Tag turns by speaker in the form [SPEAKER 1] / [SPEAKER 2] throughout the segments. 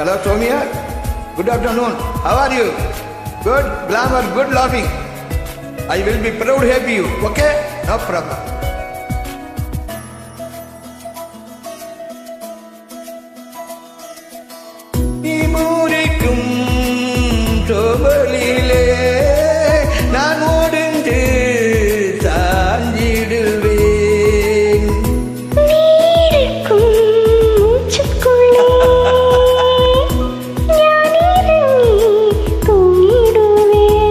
[SPEAKER 1] Hello, Soumya. Good afternoon. How are you? Good, glamour, good laughing. I will be proud to have you. Okay? No problem. சோபலிலே நான் ஓடுந்து சாஞ்சிடுவேன்
[SPEAKER 2] நீருக்கும் மூச்சுக்குள்ளே நான் இறங்கி தூங்கிடுவேன்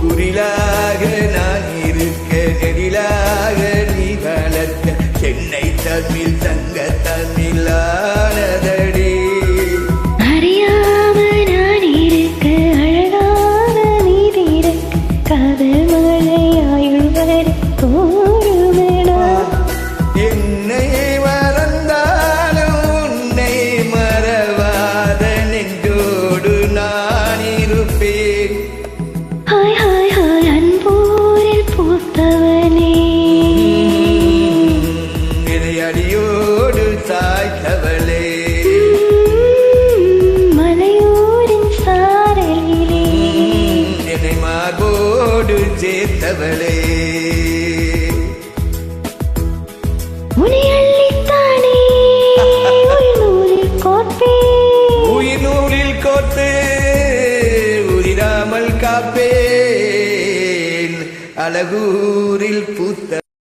[SPEAKER 1] குரிலாக நான் இருக்க நெடிலாக நீ வளர்க்க சென்னை தமிழ் தங்க தமிழானதடி
[SPEAKER 2] காதல் மழையாயுள் வரை தோறுமேடா
[SPEAKER 1] என்னை மறந்தாலும் உன்னை மறவாத நெஞ்சோடு நான் இருப்பேன்
[SPEAKER 2] ஹாய் ஹாய் ஹாய் அன்பூரில் பூத்தவனே
[SPEAKER 1] இதை அடியோடு சாய்த்தவளே
[SPEAKER 2] மலையூரின் சாரலிலே
[SPEAKER 1] என்னை மார்போடு சேர்த்தவளே
[SPEAKER 2] உன்னை அள்ளித்தானே உயிர்
[SPEAKER 1] நூலில் கோர்த்து உயிராமல் காப்பேன் அழகூரில் பூத்த